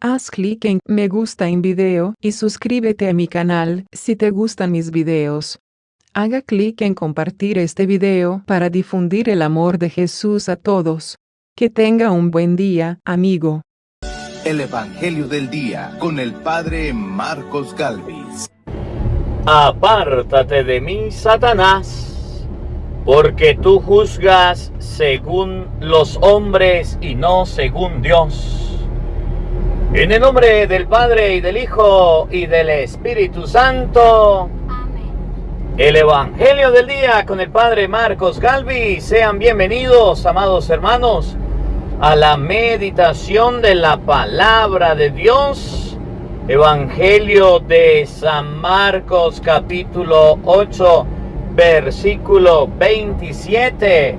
Haz clic en me gusta en video y suscríbete a mi canal si te gustan mis videos. Haga clic en compartir este video para difundir el amor de Jesús a todos. Que tenga un buen día, amigo. El Evangelio del Día con el Padre Marcos Galvis. Apártate de mí, Satanás, porque tú juzgas según los hombres y no según Dios. En el nombre del Padre y del Hijo y del Espíritu Santo. Amén. El Evangelio del Día con el Padre Marcos Galvis. Sean bienvenidos, amados hermanos, a la meditación de la Palabra de Dios. Evangelio de San Marcos, capítulo 8, versículo 27.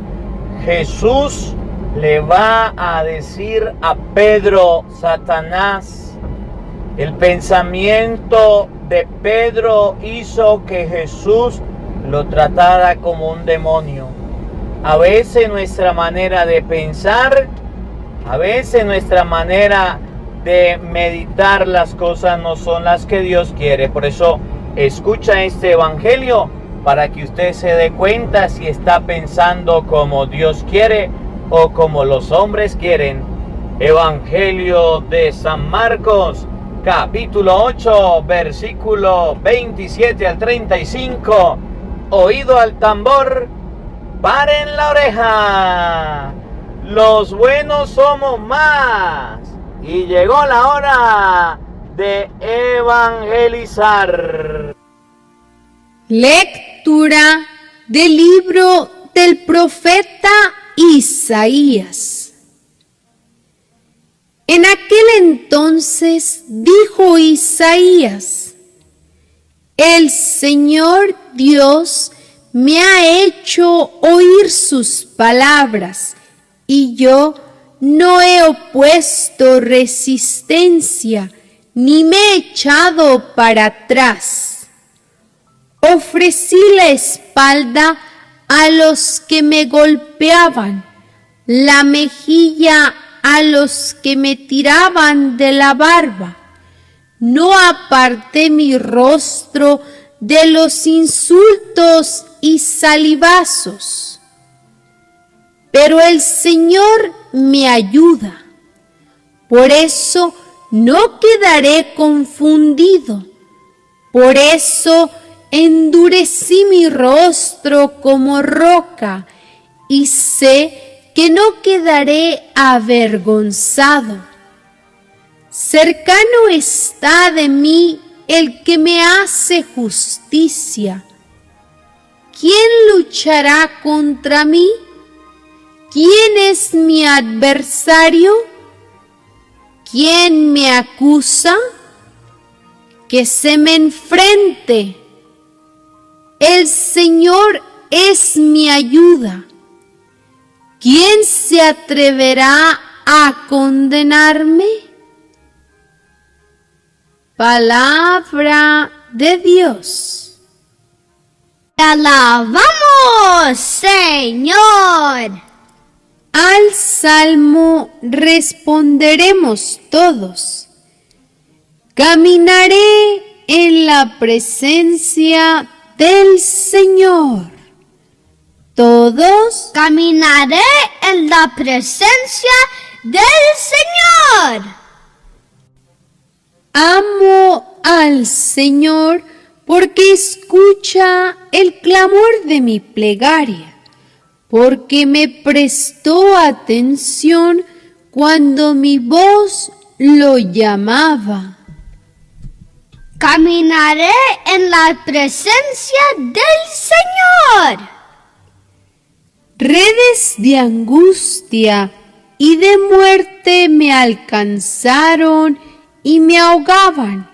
Jesús le va a decir a Pedro, Satanás. El pensamiento de Pedro hizo que Jesús lo tratara como un demonio. A veces nuestra manera de pensar, a veces nuestra manera de meditar las cosas no son las que Dios quiere. Por eso escucha este evangelio para que usted se dé cuenta si está pensando como Dios quiere o como los hombres quieren. Evangelio de San Marcos, capítulo 8, versículo 27 al 35. Oído al tambor, paren la oreja. Los buenos somos más. Y llegó la hora de evangelizar. Lectura del libro del profeta Isaías. En aquel entonces dijo Isaías: El Señor Dios me ha hecho oír sus palabras, y yo no he opuesto resistencia, ni me he echado para atrás. Ofrecí la espalda a los que me golpeaban, la mejilla a los que me tiraban de la barba. No aparté mi rostro de los insultos y salivazos. Pero el Señor me ayuda. Por eso no quedaré confundido. Por eso endurecí mi rostro como roca y sé que no quedaré avergonzado. Cercano está de mí el que me hace justicia. ¿Quién luchará contra mí? ¿Quién es mi adversario? ¿Quién me acusa? Que se me enfrente. El Señor es mi ayuda. ¿Quién se atreverá a condenarme? Palabra de Dios. Te alabamos, Señor. Al salmo responderemos todos. Caminaré en la presencia del Señor. Todos. Caminaré en la presencia del Señor. Amo al Señor porque escucha el clamor de mi plegaria, porque me prestó atención cuando mi voz lo llamaba. Caminaré en la presencia del Señor. Redes de angustia y de muerte me alcanzaron y me ahogaban.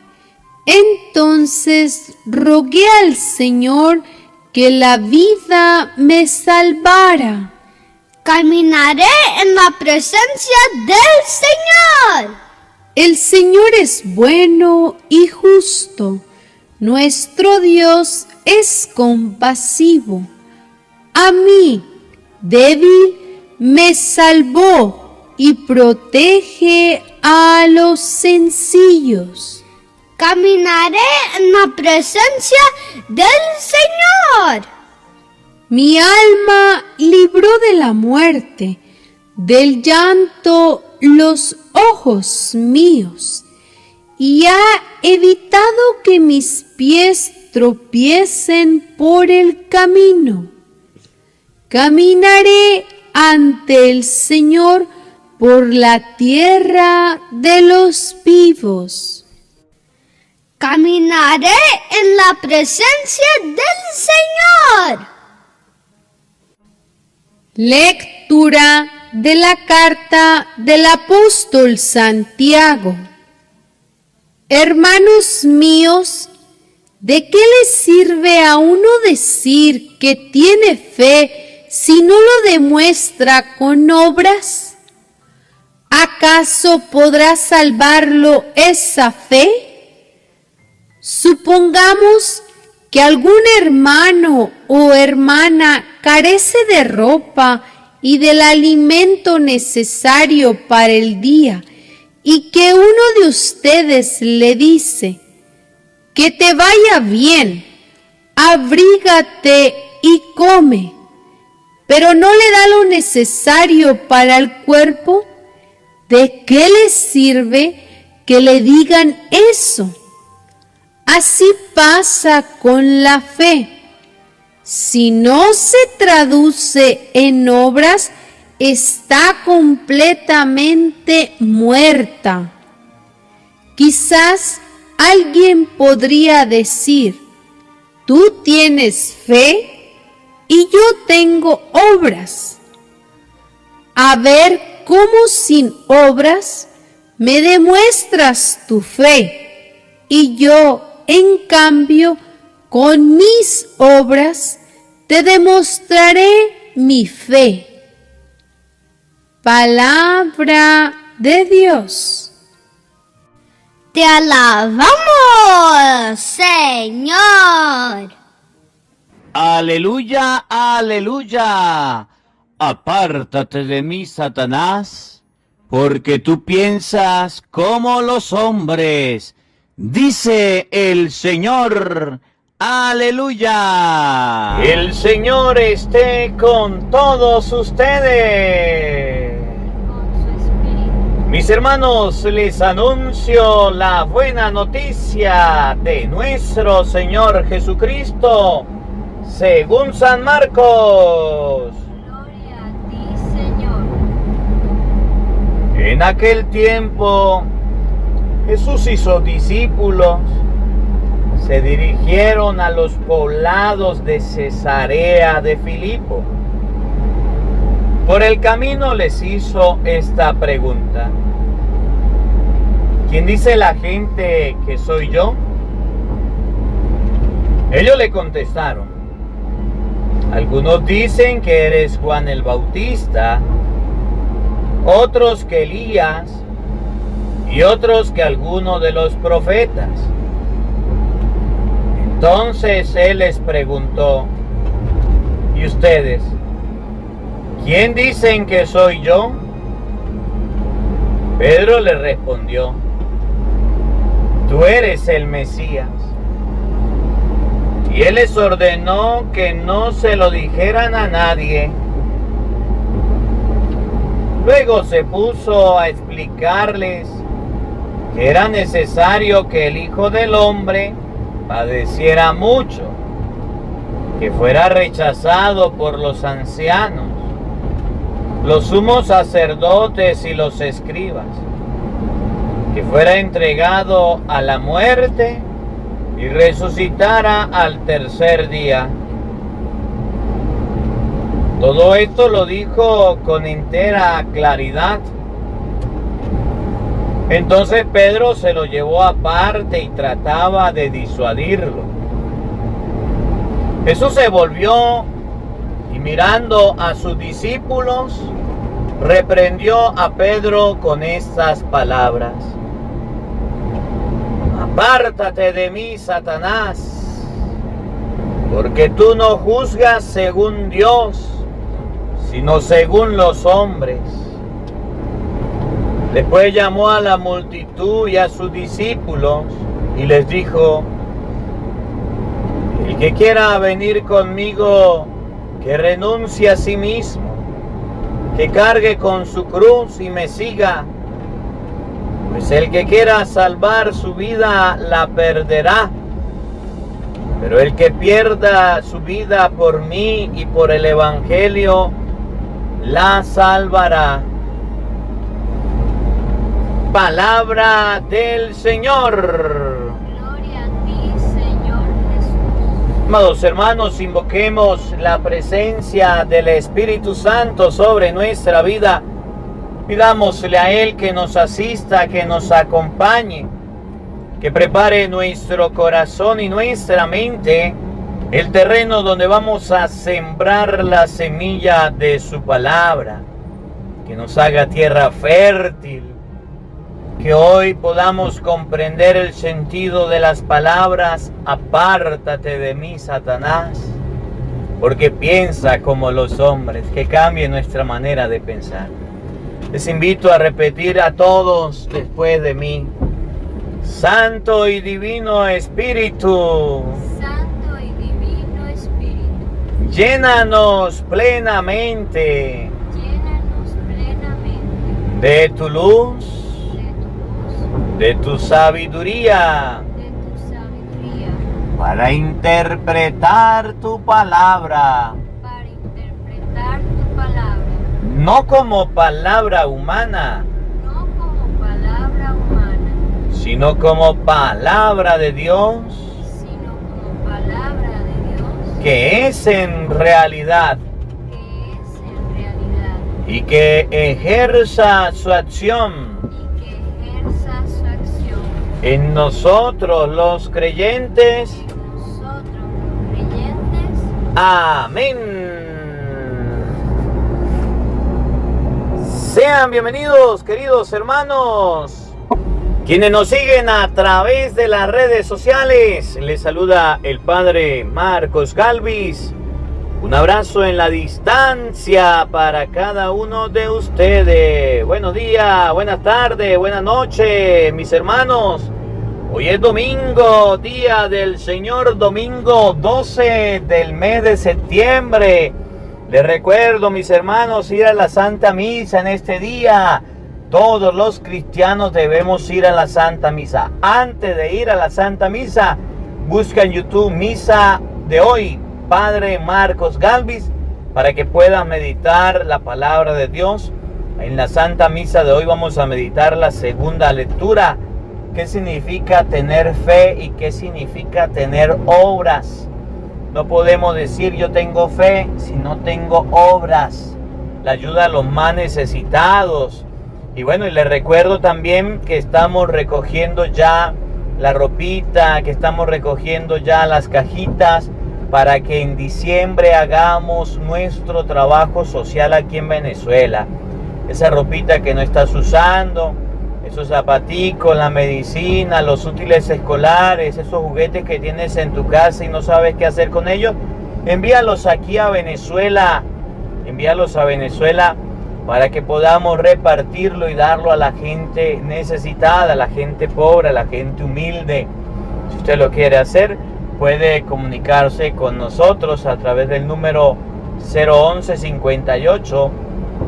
Entonces rogué al Señor que la vida me salvara. Caminaré en la presencia del Señor. El Señor es bueno y justo. Nuestro Dios es compasivo. A mí, débil, me salvó y protege a los sencillos. Caminaré en la presencia del Señor. Mi alma libró de la muerte, del llanto los ojos míos, y ha evitado que mis pies tropiecen por el camino. Caminaré ante el Señor por la tierra de los vivos. Caminaré en la presencia del Señor. Lectura de la carta del apóstol Santiago. Hermanos míos, ¿de qué le sirve a uno decir que tiene fe si no lo demuestra con obras? ¿Acaso podrá salvarlo esa fe? Supongamos que algún hermano o hermana carece de ropa y del alimento necesario para el día, y que uno de ustedes le dice: que te vaya bien, abrígate y come, pero no le da lo necesario para el cuerpo. ¿De qué le sirve que le digan eso? Así pasa con la fe. Si no se traduce en obras, está completamente muerta. Quizás alguien podría decir: tú tienes fe y yo tengo obras. A ver cómo sin obras me demuestras tu fe, y yo, en cambio, con mis obras te demostraré mi fe. Palabra de Dios. Te alabamos, Señor. Aleluya, aleluya. Apártate de mí, Satanás, porque tú piensas como los hombres, dice el Señor. Aleluya. El Señor esté con todos ustedes. Mis hermanos, les anuncio la buena noticia de nuestro Señor Jesucristo, según San Marcos. Gloria a ti, Señor. En aquel tiempo, Jesús y sus discípulos se dirigieron a los poblados de Cesarea de Filipo. Por el camino les hizo esta pregunta: ¿quién dice la gente que soy yo? Ellos le contestaron: algunos dicen que eres Juan el Bautista, otros que Elías, y otros que alguno de los profetas. Entonces él les preguntó: ¿y ustedes? ¿Quién dicen que soy yo? Pedro le respondió: tú eres el Mesías. Y él les ordenó que no se lo dijeran a nadie. Luego se puso a explicarles que era necesario que el Hijo del Hombre padeciera mucho, que fuera rechazado por los ancianos, los sumos sacerdotes y los escribas, que fuera entregado a la muerte y resucitara al tercer día. Todo esto lo dijo con entera claridad. Entonces Pedro se lo llevó aparte y trataba de disuadirlo. Jesús se volvió y, mirando a sus discípulos, reprendió a Pedro con estas palabras: apártate de mí, Satanás, porque tú no juzgas según Dios, sino según los hombres. Después llamó a la multitud y a sus discípulos y les dijo: el que quiera venir conmigo, que renuncie a sí mismo, que cargue con su cruz y me siga. Pues el que quiera salvar su vida la perderá, pero el que pierda su vida por mí y por el Evangelio la salvará. Palabra del Señor. Gloria a ti, Señor Jesús. Amados hermanos, invoquemos la presencia del Espíritu Santo sobre nuestra vida. Pidámosle a Él que nos asista, que nos acompañe, que prepare nuestro corazón y nuestra mente, el terreno donde vamos a sembrar la semilla de su palabra, que nos haga tierra fértil, que hoy podamos comprender el sentido de las palabras: apártate de mí, Satanás, porque piensa como los hombres, que cambie nuestra manera de pensar. Les invito a repetir a todos después de mí: Santo y Divino Espíritu, Santo y Divino Espíritu, llénanos plenamente llénanos plenamente de tu luz, de tu luz, de tu sabiduría, de tu sabiduría, para interpretar tu palabra, para interpretar tu palabra, no como palabra humana, no como palabra humana, sino como palabra de Dios, sino como palabra de Dios, que es en realidad que es en realidad y que ejerza su acción y que ejerza su acción en nosotros los creyentes. en nosotros los creyentes. Amén. Sean bienvenidos, queridos hermanos, quienes nos siguen a través de las redes sociales. Les saluda el Padre Marcos Galvis. Un abrazo en la distancia para cada uno de ustedes. Buenos días, buenas tardes, buenas noches, mis hermanos. Hoy es domingo, día del Señor, domingo 12 del mes de septiembre. Les recuerdo, mis hermanos, ir a la Santa Misa en este día. Todos los cristianos debemos ir a la Santa Misa. Antes de ir a la Santa Misa, busca en YouTube Misa de hoy, Padre Marcos Galvis, para que puedas meditar la palabra de Dios. En la Santa Misa de hoy vamos a meditar la segunda lectura. ¿Qué significa tener fe y qué significa tener obras? No podemos decir yo tengo fe si no tengo obras. La ayuda a los más necesitados. Y bueno, y les recuerdo también que estamos recogiendo ya la ropita, que estamos recogiendo ya las cajitas para que en diciembre hagamos nuestro trabajo social aquí en Venezuela. Esa ropita que no estás usando, esos zapaticos, la medicina, los útiles escolares, esos juguetes que tienes en tu casa y no sabes qué hacer con ellos, envíalos aquí a Venezuela, para que podamos repartirlo y darlo a la gente necesitada, a la gente pobre, a la gente humilde. Si usted lo quiere hacer, puede comunicarse con nosotros a través del número 011 58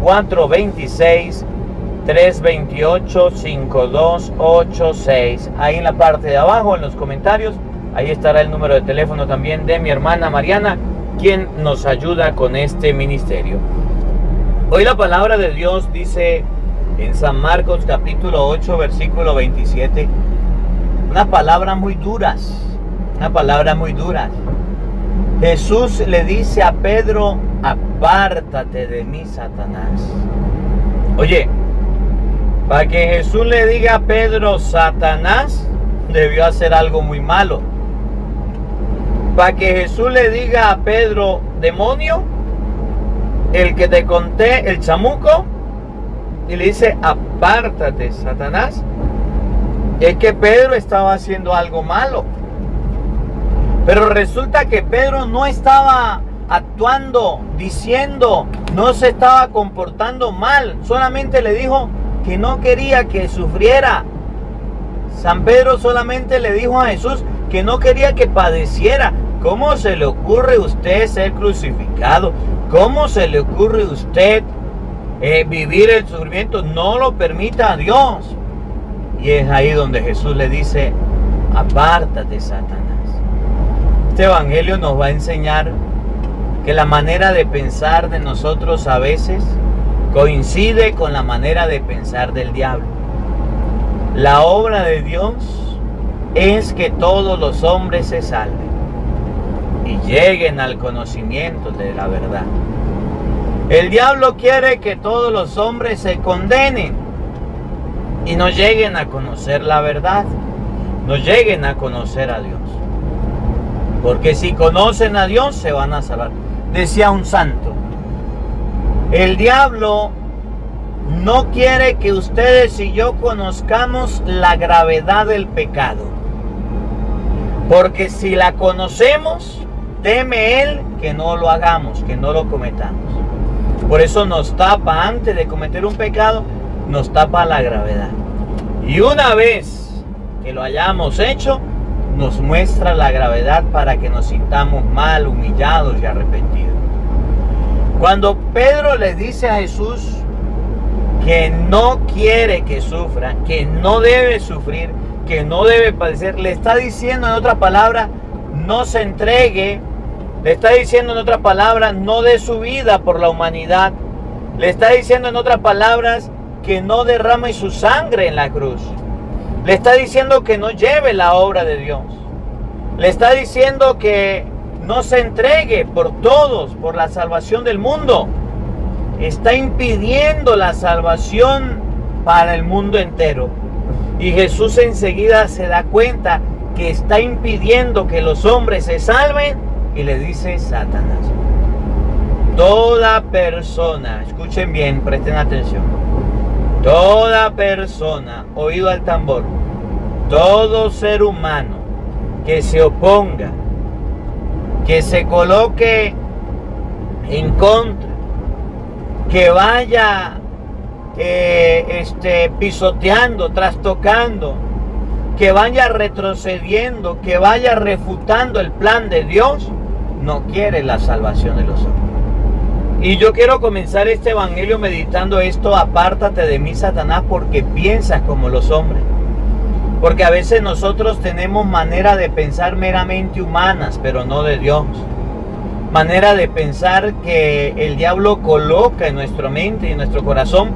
426 328 5286. Ahí en la parte de abajo, en los comentarios, ahí estará el número de teléfono también de mi hermana Mariana, quien nos ayuda con este ministerio. Hoy la palabra de Dios dice en San Marcos capítulo 8 versículo 27, unas palabras muy duras. Jesús le dice a Pedro: apártate de mí, Satanás. Oye, para que Jesús le diga a Pedro Satanás, debió hacer algo muy malo. Para que Jesús le diga a Pedro demonio, el que te conté, el chamuco, y le dice apártate, Satanás, es que Pedro estaba haciendo algo malo. Pero resulta que Pedro no estaba actuando, diciendo, no se estaba comportando mal, solamente le dijo que no quería que sufriera. San Pedro solamente le dijo a Jesús que no quería que padeciera. ¿Cómo se le ocurre a usted ser crucificado? ¿Cómo se le ocurre a usted vivir el sufrimiento? No lo permita a Dios. Y es ahí donde Jesús le dice: apártate, Satanás. Este evangelio nos va a enseñar que la manera de pensar de nosotros a veces coincide con la manera de pensar del diablo. La obra de Dios es que todos los hombres se salven y lleguen al conocimiento de la verdad. El diablo quiere que todos los hombres se condenen y no lleguen a conocer la verdad, no lleguen a conocer a Dios. Porque si conocen a Dios se van a salvar. Decía un santo: el diablo no quiere que ustedes y yo conozcamos la gravedad del pecado, porque si la conocemos, teme él que no lo hagamos, que no lo cometamos. Por eso nos tapa, antes de cometer un pecado, nos tapa la gravedad. Y una vez que lo hayamos hecho, nos muestra la gravedad para que nos sintamos mal, humillados y arrepentidos. Cuando Pedro le dice a Jesús que no quiere que sufra, que no debe sufrir, que no debe padecer, le está diciendo en otra palabra: no se entregue. Le está diciendo en otras palabras: no dé su vida por la humanidad. Le está diciendo en otras palabras que no derrame su sangre en la cruz. Le está diciendo que no lleve la obra de Dios. Le está diciendo que no se entregue por todos, por la salvación del mundo. Está impidiendo la salvación para el mundo entero. Y Jesús enseguida se da cuenta que está impidiendo que los hombres se salven y le dice: Satanás. Toda persona, escuchen bien, presten atención. Toda persona, oído al tambor, todo ser humano que se oponga, que se coloque en contra, que vaya pisoteando, trastocando, que vaya retrocediendo, que vaya refutando el plan de Dios, no quiere la salvación de los hombres. Y yo quiero comenzar este evangelio meditando esto: apártate de mí, Satanás, porque piensas como los hombres. Porque a veces nosotros tenemos manera de pensar meramente humanas, pero no de Dios. Manera de pensar que el diablo coloca en nuestra mente y en nuestro corazón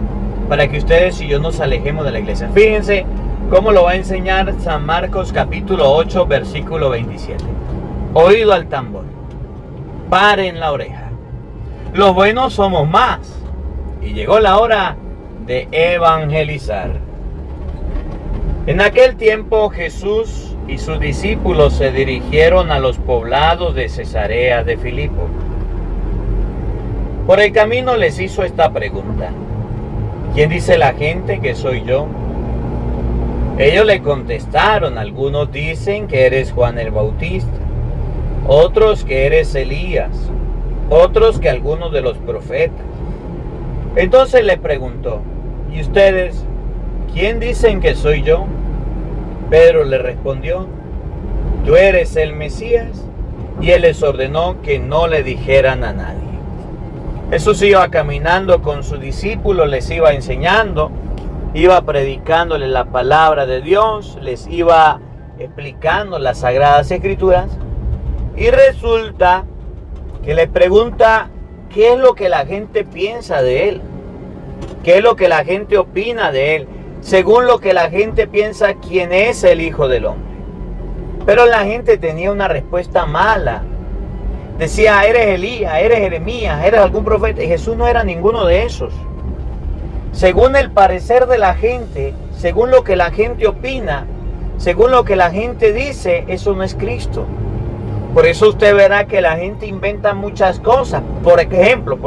para que ustedes y yo nos alejemos de la iglesia. Fíjense cómo lo va a enseñar San Marcos capítulo 8, versículo 27. Oído al tambor, paren la oreja. Los buenos somos más, y llegó la hora de evangelizar. En aquel tiempo Jesús y sus discípulos se dirigieron a los poblados de Cesarea de Filipo. Por el camino les hizo esta pregunta: ¿quién dice la gente que soy yo? Ellos le contestaron: algunos dicen que eres Juan el Bautista, otros que eres Elías, otros que algunos de los profetas. Entonces le preguntó: ¿y ustedes quién dicen que soy yo? Pedro le respondió: tú eres el Mesías. Y él les ordenó que no le dijeran a nadie. Jesús iba caminando con sus discípulos, les iba enseñando, iba predicándoles la palabra de Dios, les iba explicando las Sagradas Escrituras. Y resulta que le pregunta qué es lo que la gente piensa de él, qué es lo que la gente opina de él, según lo que la gente piensa quién es el Hijo del Hombre. Pero la gente tenía una respuesta mala. Decía: eres Elías, eres Jeremías, eres algún profeta. Y Jesús no era ninguno de esos. Según el parecer de la gente, según lo que la gente opina, según lo que la gente dice, eso no es Cristo. Por eso usted verá que la gente inventa muchas cosas. Por ejemplo,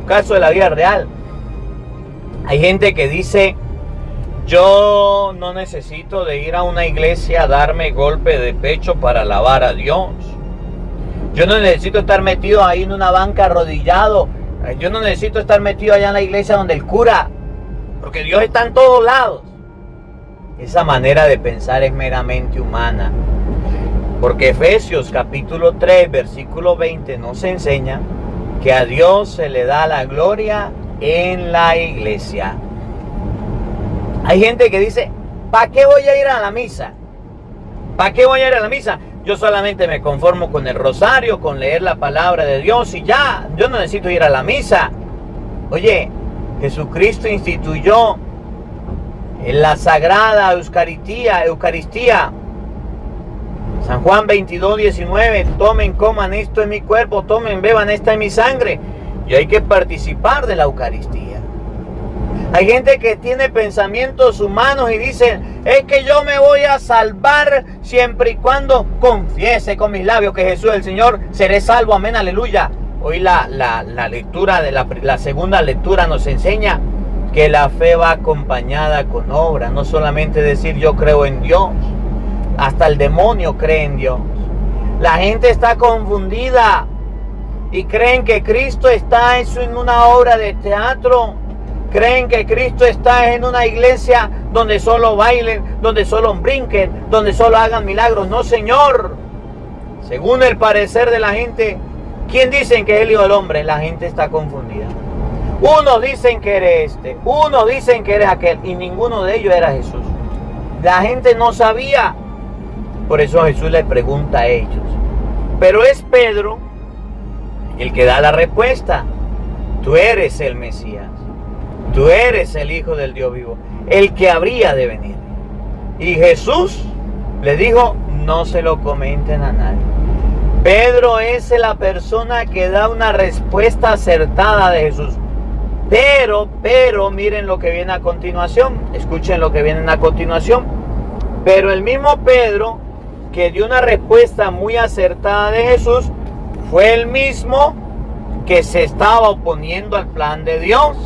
caso de la vida real. Hay gente que dice: yo no necesito de ir a una iglesia a darme golpe de pecho para alabar a Dios. Yo no necesito estar metido ahí en una banca arrodillado. Yo no necesito estar metido allá en la iglesia donde el cura porque Dios está en todos lados. Esa manera de pensar es meramente humana, porque Efesios capítulo 3 versículo 20 nos enseña que a Dios se le da la gloria en la iglesia. Hay gente que dice, ¿para qué voy a ir a la misa? ¿Para qué voy a ir a la misa? Yo solamente me conformo con el rosario, con leer la palabra de Dios y ya, yo no necesito ir a la misa. Oye, Jesucristo instituyó en la sagrada Eucaristía. San Juan 22:19, tomen, coman, esto es mi cuerpo, tomen, beban, esta es mi sangre. Y hay que participar de la Eucaristía. Hay gente que tiene pensamientos humanos y dicen, es que yo me voy a salvar siempre y cuando confiese con mis labios que Jesús es el Señor, seré salvo, amén, aleluya. Hoy la lectura de la segunda lectura nos enseña que la fe va acompañada con obra, no solamente decir yo creo en Dios. Hasta el demonio cree en Dios. La gente está confundida y creen que Cristo está en una obra de teatro. Creen que Cristo está en una iglesia donde solo bailen, donde solo brinquen, donde solo hagan milagros. No, Señor. Según el parecer de la gente, ¿quién dicen que es el Hijo del Hombre? La gente está confundida. Unos dicen que eres este, unos dicen que eres aquel, y ninguno de ellos era Jesús. La gente no sabía. Por eso Jesús le pregunta a ellos. Pero es Pedro el que da la respuesta. Tú eres el Mesías. Tú eres el Hijo del Dios vivo, el que habría de venir. Y Jesús le dijo, no se lo comenten a nadie. Pedro es la persona que da una respuesta acertada de Jesús. Pero, miren lo que viene a continuación. Escuchen lo que viene a continuación. Pero el mismo Pedro, que dio una respuesta muy acertada de Jesús, fue el mismo que se estaba oponiendo al plan de Dios.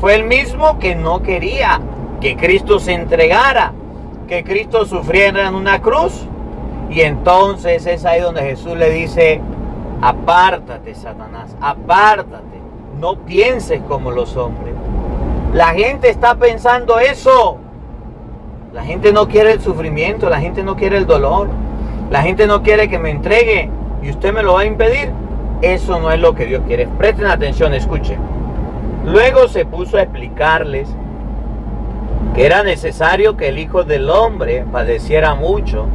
Fue el mismo que no quería que Cristo se entregara, que Cristo sufriera en una cruz. Y entonces es ahí donde Jesús le dice, apártate, Satanás, apártate, no pienses como los hombres. La gente está pensando eso. La gente no quiere el sufrimiento, la gente no quiere el dolor, la gente no quiere que me entregue y usted me lo va a impedir. Eso no es lo que Dios quiere. Presten atención, escuchen. Luego se puso a explicarles que era necesario que el Hijo del Hombre padeciera mucho,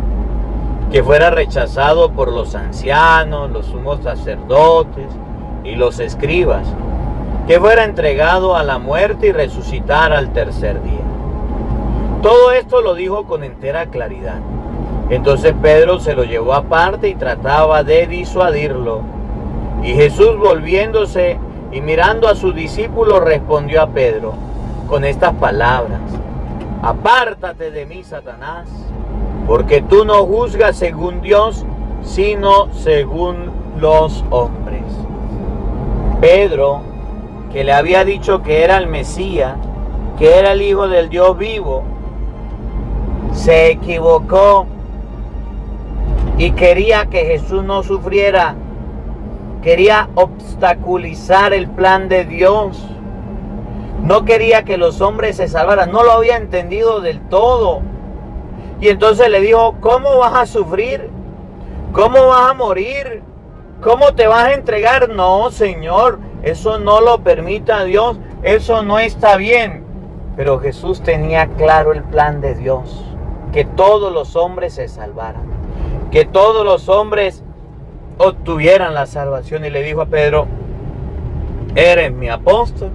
que fuera rechazado por los ancianos, los sumos sacerdotes y los escribas, que fuera entregado a la muerte y resucitara al tercer día. Todo esto lo dijo con entera claridad. Entonces Pedro se lo llevó aparte y trataba de disuadirlo. Y Jesús, volviéndose y mirando a sus discípulos, respondió a Pedro con estas palabras: apártate de mí, Satanás, porque tú no juzgas según Dios, sino según los hombres. Pedro, que le había dicho que era el Mesías, que era el Hijo del Dios vivo, se equivocó y quería que Jesús no sufriera. Quería obstaculizar el plan de Dios. No quería que los hombres se salvaran. No lo había entendido del todo. Y entonces le dijo: ¿cómo vas a sufrir? ¿Cómo vas a morir? ¿Cómo te vas a entregar? No, Señor, eso no lo permita Dios. Eso no está bien. Pero Jesús tenía claro el plan de Dios: que todos los hombres se salvaran, que todos los hombres obtuvieran la salvación. Y le dijo a Pedro: eres mi apóstol,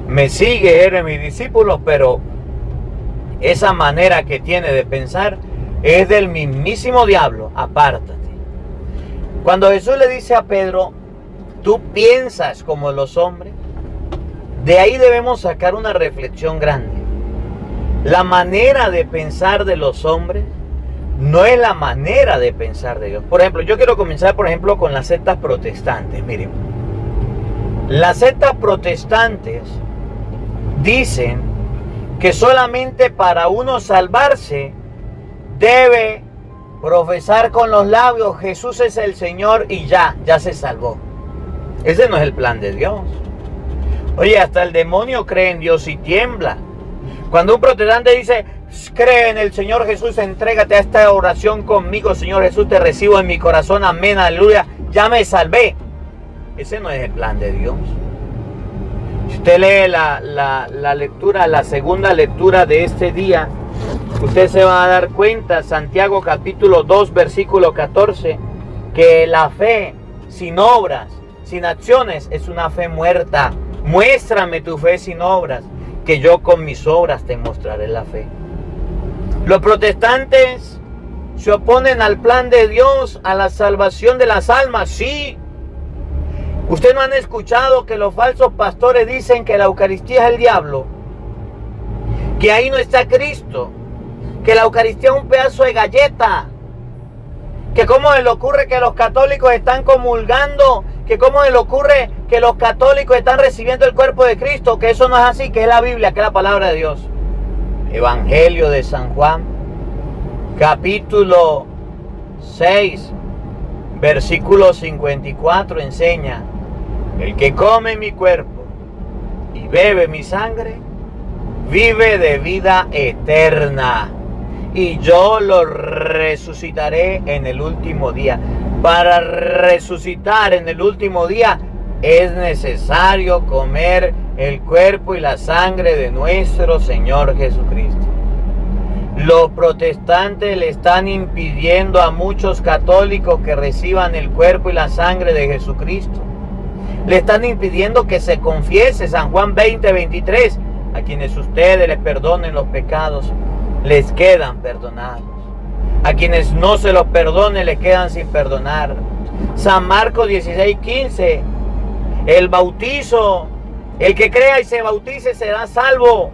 me sigue, eres mi discípulo, pero esa manera que tiene de pensar es del mismísimo diablo, apártate. Cuando Jesús le dice a Pedro: tú piensas como los hombres, de ahí debemos sacar una reflexión grande. La manera de pensar de los hombres no es la manera de pensar de Dios. Por ejemplo, yo quiero comenzar con las sectas protestantes. Miren, las sectas protestantes dicen que solamente para uno salvarse debe profesar con los labios: Jesús es el Señor, y ya se salvó. Ese no es el plan de Dios. Oye, hasta el demonio cree en Dios y tiembla. Cuando un protestante dice, cree en el Señor Jesús, entrégate a esta oración conmigo, Señor Jesús, te recibo en mi corazón, amén, aleluya, ya me salvé. Ese no es el plan de Dios. Si usted lee la lectura, la segunda lectura de este día, usted se va a dar cuenta, Santiago capítulo 2, versículo 14, que la fe sin obras, sin acciones, es una fe muerta. Muéstrame tu fe sin obras, que yo con mis obras te mostraré la fe. Los protestantes se oponen al plan de Dios, a la salvación de las almas, sí. ¿Ustedes no han escuchado que los falsos pastores dicen que la Eucaristía es el diablo? Que ahí no está Cristo, que la Eucaristía es un pedazo de galleta, que cómo se le ocurre que los católicos están comulgando, que cómo se le ocurre que los católicos están recibiendo el cuerpo de Cristo, que eso no es así, que es la Biblia, que es la palabra de Dios. Evangelio de San Juan, capítulo 6, versículo 54 enseña: el que come mi cuerpo y bebe mi sangre, vive de vida eterna, y yo lo resucitaré en el último día. Para resucitar en el último día es necesario comer el cuerpo y la sangre de nuestro Señor Jesucristo. Los protestantes le están impidiendo a muchos católicos que reciban el cuerpo y la sangre de Jesucristo. Le están impidiendo que se confiese. San Juan 20, 23. A quienes ustedes les perdonen los pecados, les quedan perdonados. A quienes no se los perdone, les quedan sin perdonar. San Marcos 16, 15. El bautizo, el que crea y se bautice será salvo.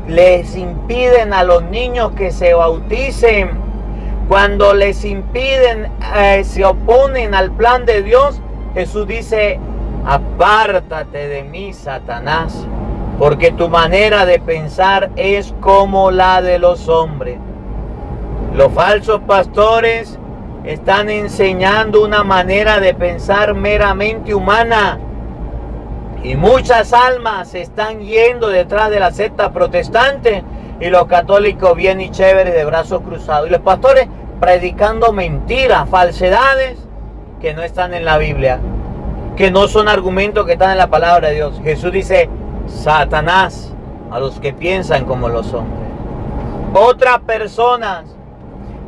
Les impiden a los niños que se bauticen. Cuando les impiden, se oponen al plan de Dios, Jesús dice: apártate de mí, Satanás, porque tu manera de pensar es como la de los hombres. Los falsos pastores están enseñando una manera de pensar meramente humana, y muchas almas se están yendo detrás de la secta protestante, y los católicos bien y chéveres de brazos cruzados, y los pastores predicando mentiras, falsedades que no están en la Biblia, que no son argumentos que están en la palabra de Dios. Jesús dice: Satanás a los que piensan como los hombres. Otras personas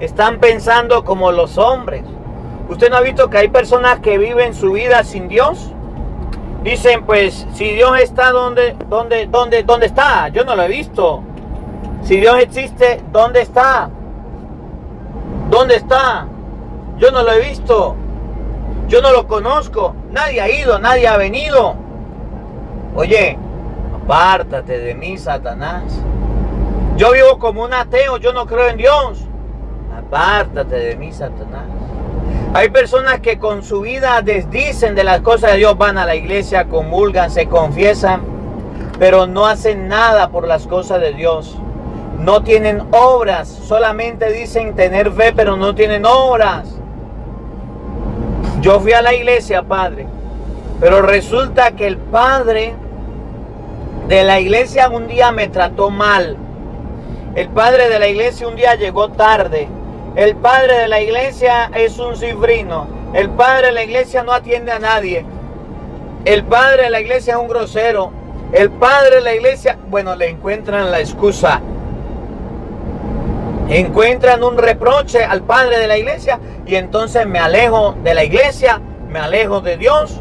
están pensando como los hombres. ¿Usted no ha visto que hay personas que viven su vida sin Dios? Dicen, pues, si Dios está, ¿dónde está? Yo no lo he visto. Si Dios existe, ¿dónde está? ¿Dónde está? Yo no lo he visto. Yo no lo conozco. Nadie ha ido, nadie ha venido. Oye, apártate de mí, Satanás. Yo vivo como un ateo, yo no creo en Dios. Apártate de mí, Satanás. Hay personas que con su vida desdicen de las cosas de Dios, van a la iglesia, comulgan, se confiesan, pero no hacen nada por las cosas de Dios. No tienen obras, solamente dicen tener fe, pero no tienen obras. Yo fui a la iglesia, padre, pero resulta que el padre de la iglesia un día me trató mal. El padre de la iglesia un día llegó tarde. El padre de la iglesia es un cifrino. El padre de la iglesia no atiende a nadie. El padre de la iglesia es un grosero. El padre de la iglesia, bueno, le encuentran la excusa. Encuentran un reproche al padre de la iglesia, y entonces me alejo de la iglesia, me alejo de Dios.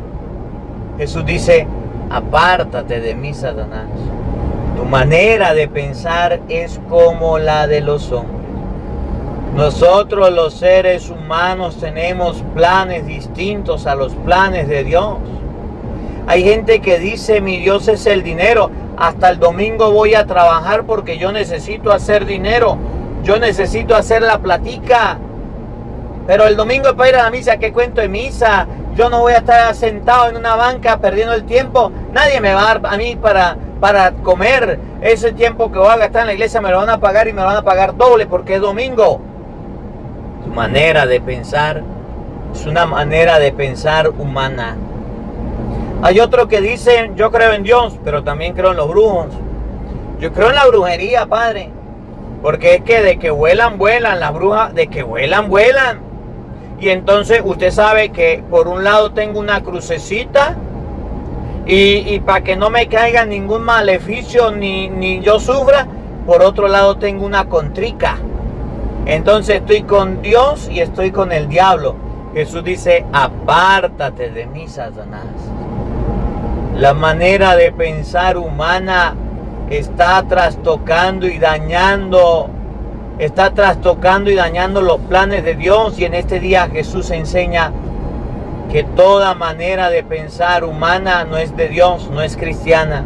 Jesús dice: apártate de mí, Satanás. Tu manera de pensar es como la de los hombres. Nosotros los seres humanos tenemos planes distintos a los planes de Dios. Hay gente que dice: mi Dios es el dinero. Hasta el domingo voy a trabajar porque yo necesito hacer dinero. Yo necesito hacer la platica. Pero el domingo es para ir a la misa. ¿Qué cuento de misa? Yo no voy a estar sentado en una banca perdiendo el tiempo. Nadie me va a dar a mí para comer. Ese tiempo que voy a gastar en la iglesia me lo van a pagar, y me lo van a pagar doble porque es domingo. Su manera de pensar es una manera de pensar humana. Hay otros que dicen, yo creo en Dios, pero también creo en los brujos. Yo creo en la brujería, Padre. Porque es que de que vuelan, vuelan, las brujas, de que vuelan, vuelan. Y entonces usted sabe que por un lado tengo una crucecita y para que no me caiga ningún maleficio ni yo sufra, por otro lado tengo una contrica. Entonces estoy con Dios y estoy con el diablo. Jesús dice, apártate de mí, Satanás. La manera de pensar humana está trastocando y dañando los planes de Dios. Y en este día Jesús enseña que toda manera de pensar humana no es de Dios, no es cristiana.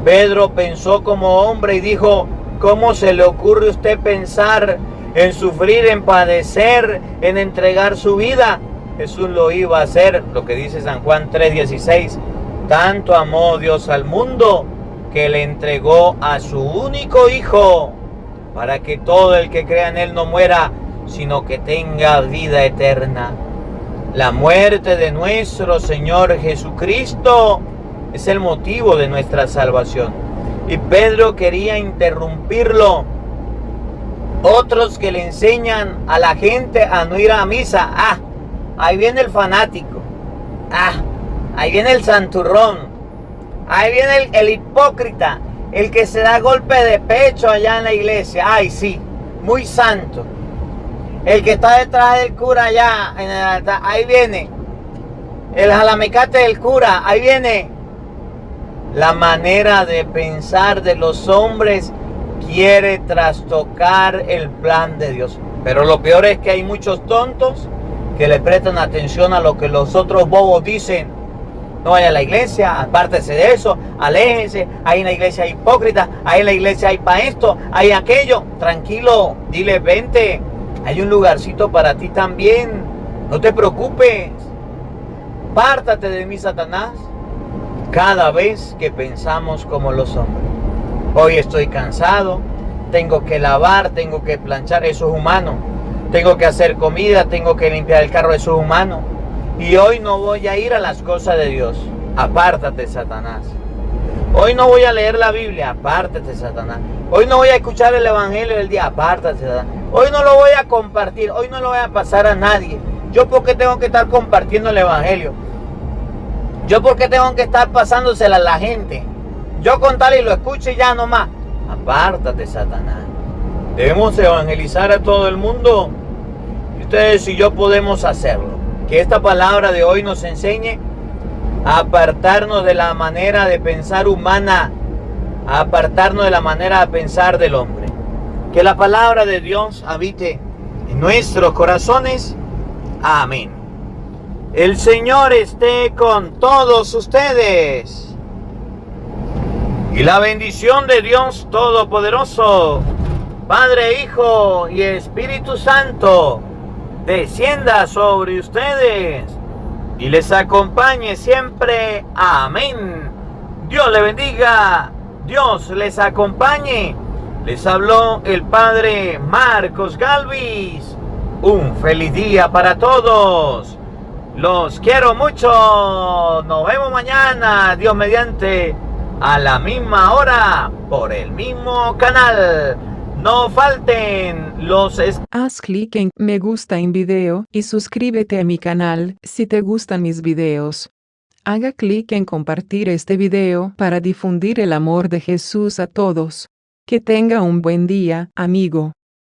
Pedro pensó como hombre y dijo, ¿cómo se le ocurre a usted pensar en sufrir, en padecer, en entregar su vida? Jesús lo iba a hacer, lo que dice San Juan 3:16. Tanto amó Dios al mundo que le entregó a su único Hijo, para que todo el que crea en Él no muera, sino que tenga vida eterna. La muerte de nuestro Señor Jesucristo es el motivo de nuestra salvación. Y Pedro quería interrumpirlo. Otros que le enseñan a la gente a no ir a misa. Ahí viene el fanático. Ahí viene el santurrón. Ahí viene el hipócrita. El que se da golpe de pecho allá en la iglesia. Ay, sí, muy santo. El que está detrás del cura allá en el altar. Ahí viene. El jalamecate del cura. Ahí viene. La manera de pensar de los hombres quiere trastocar el plan de Dios. Pero lo peor es que hay muchos tontos que le prestan atención a lo que los otros bobos dicen. No vaya a la iglesia, apártese de eso, aléjense. Ahí en la iglesia hay hipócritas, ahí en la iglesia hay para esto, hay aquello. Tranquilo, dile, vente, hay un lugarcito para ti también. No te preocupes. Pártate de mí, Satanás. Cada vez que pensamos como los hombres. Hoy estoy cansado, tengo que lavar, tengo que planchar, eso es humano. Tengo que hacer comida, tengo que limpiar el carro, eso es humano. Y hoy no voy a ir a las cosas de Dios. Apártate, Satanás. Hoy no voy a leer la Biblia. Apártate, Satanás. Hoy no voy a escuchar el Evangelio del día. Apártate, Satanás. Hoy no lo voy a compartir. Hoy no lo voy a pasar a nadie. ¿Yo por qué tengo que estar compartiendo el Evangelio? ¿Yo por qué tengo que estar pasándosela a la gente? Yo con tal y lo escucho y ya nomás. Apártate, Satanás. Debemos evangelizar a todo el mundo. Y ustedes y yo podemos hacerlo. Que esta palabra de hoy nos enseñe a apartarnos de la manera de pensar humana, a apartarnos de la manera de pensar del hombre. Que la palabra de Dios habite en nuestros corazones. Amén. El Señor esté con todos ustedes. Y la bendición de Dios Todopoderoso, Padre, Hijo y Espíritu Santo, descienda sobre ustedes y les acompañe siempre. Amén. Dios le bendiga. Dios les acompañe. Les habló el Padre Marcos Galvis. Un feliz día para todos. Los quiero mucho. Nos vemos mañana, Dios mediante, a la misma hora, por el mismo canal. No falten los... Haz clic en me gusta en video y suscríbete a mi canal si te gustan mis videos. Haga clic en compartir este video para difundir el amor de Jesús a todos. Que tenga un buen día, amigo.